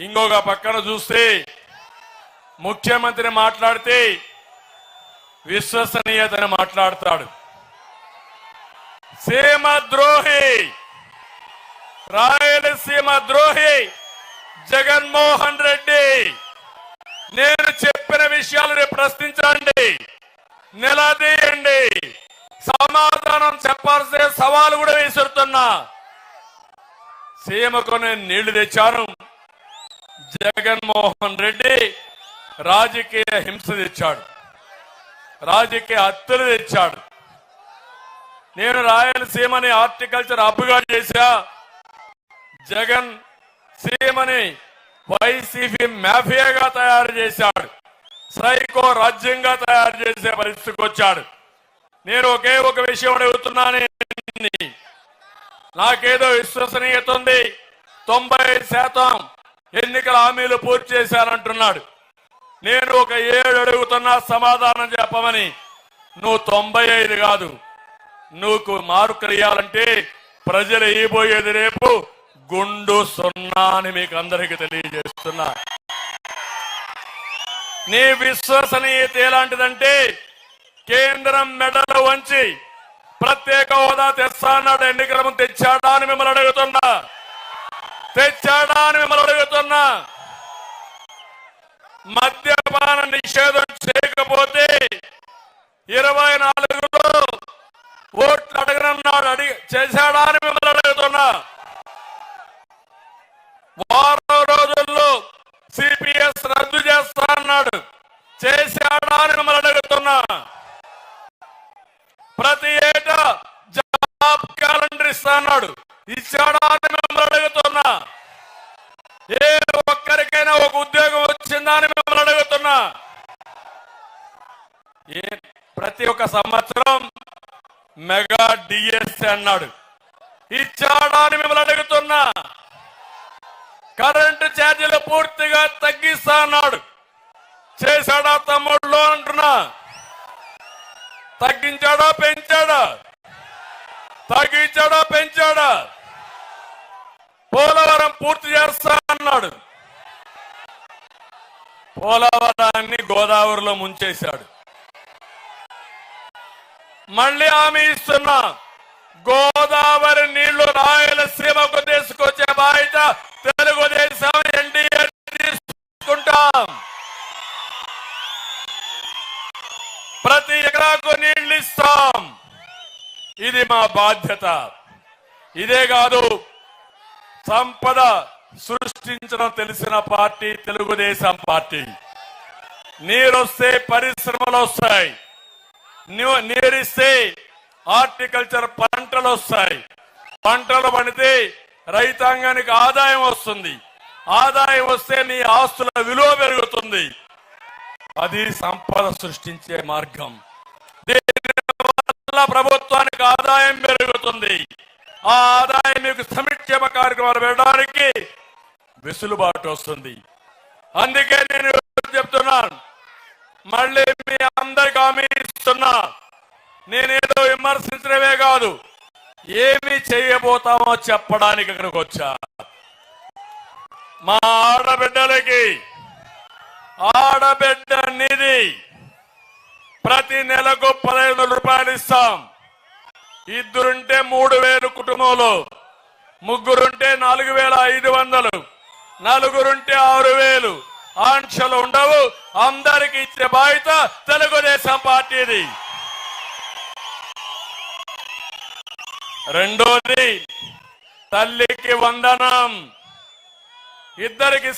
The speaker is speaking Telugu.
ఇంకొక పక్కన చూస్తే ముఖ్యమంత్రి మాట్లాడితే విశ్వసనీయతని మాట్లాడతాడు. సీమ ద్రోహి, రాయలసీమ ద్రోహి జగన్మోహన్ రెడ్డి. నేను చెప్పిన విషయాలు రేపు ప్రశ్నించండి, నిలదీయండి, సమాధానం చెప్పాల్సిన సవాలు కూడా విసురుతున్నా. సీమకు నేను నీళ్లు తెచ్చాను, జగన్మోహన్ రెడ్డి రాజకీయ హింస తెచ్చాడు, రాజకీయ హత్యలు తెచ్చాడు. నేను రాయలసీమని హార్టికల్చర్ హబ్గా చేశా, జగన్ సీమని వైసీపీ మాఫియాగా తయారు చేశాడు, సైకో రాజ్యంగా తయారు చేసే పరిస్థితికి వచ్చాడు. నేను ఒకే ఒక విషయం అడుగుతున్నాను, నాకేదో విశ్వసనీయత ఉంది, 90% ఎన్నికల హామీలు పూర్తి చేశానంటున్నాడు. నేను ఒక 7 అడుగుతున్నా సమాధానం చెప్పమని. నువ్వు 95 కాదు, నువ్వు మార్కులు ఇవ్వాలంటే ప్రజలు ఇవ్వబోయేది రేపు గుండు 0 అని మీకు అందరికీ తెలియజేస్తున్నా. నీ విశ్వసనీయత ఎలాంటిదంటే కేంద్రం మెడలు వంచి ప్రత్యేక హోదా తెస్తాన్నాడు, ఎన్నికల ముందు తెచ్చాడా అని మిమ్మల్ని అడుగుతున్నా, తెచ్చాడా అని మిమ్మల్ని అడుగుతున్నా. మద్యపాన నిషేధం చేయకపోతే 24లో ఓట్లు అడగనన్నాడు, చేశాడా అని మిమ్మల్ని అడుగుతున్నా. వారం రోజుల్లో సిపిఎస్ రద్దు చేస్తా అన్నాడు, చేశాడా అని మిమ్మల్ని అడుగుతున్నా. ప్రతి ఏటా జాబ్ క్యాలెండర్ ఇస్తా అన్నాడు, ఇచ్చాడా అని మిమ్మల్ని అడుగుతున్నా. ఏ ఒక్కరికైనా ఒక ఉద్యోగం వచ్చిందా అని మిమ్మల్ని అడుగుతున్నా. ప్రతి ఒక్క సంవత్సరం మెగా డిఎస్సి అన్నాడు, ఇచ్చాడా అని మిమ్మల్ని అడుగుతున్నా. కరెంటు ఛార్జీలు పూర్తిగా తగ్గిస్తా అన్నాడు, చేశాడా తమ్ముళ్ళు అంటున్నా. తగ్గించాడా పెంచాడా? తగ్గించాడా పెంచాడా? పోలవరం పూర్తి చేస్తా అన్నాడు, పోలవరాన్ని గోదావరిలో ముంచేశాడు. మళ్ళీ హామీ ఇస్తున్నా, గోదావరి నీళ్లు రాయలసీమకు తీసుకొచ్చే బాధ్యత తెలుగుదేశం ఎన్డీఏ తీసుకుంటాం. ప్రతి ఎకరాకు నీళ్లు ఇస్తాం, ఇది మా బాధ్యత. ఇదే కాదు, సంపద సృష్టించడం తెలిసిన పార్టీ తెలుగుదేశం పార్టీ. నీరొస్తే పరిశ్రమలు వస్తాయి, నీరిస్తే హార్టికల్చర్ పంటలు వస్తాయి, పంటలు పండితే రైతాంగానికి ఆదాయం వస్తుంది, ఆదాయం వస్తే నీ ఆస్తుల విలువ పెరుగుతుంది. అది సంపద సృష్టించే మార్గం. దీనివల్ల ప్రభుత్వానికి ఆదాయం పెరుగుతుంది, ఆ ఆదాయం మీకు సంక్షేమ కార్యక్రమాలు పెట్టడానికి వెసులుబాటు వస్తుంది. అందుకే నేను చెప్తున్నాను, మళ్ళీ మీ అందరికి హామీ ఇస్తున్నా, నేనేదో విమర్శించడమే కాదు, ఏమి చేయబోతామో చెప్పడానికి ఇక్కడికి వచ్చా. మా ఆడబిడ్డలకి ఆడబిడ్డ నిధి ప్రతి నెలకు 15,000 రూపాయలు ఇస్తాం. ఇద్దరుంటే 3,000 కుటుంబంలో, ముగ్గురుంటే 4,500, నలుగురుంటే 6,000. ఆంక్షలు ఉండవు, అందరికి ఇచ్చే బాధ్యత తెలుగుదేశం పార్టీది. రెండోది, తల్లికి వందనం, ఇద్దరికి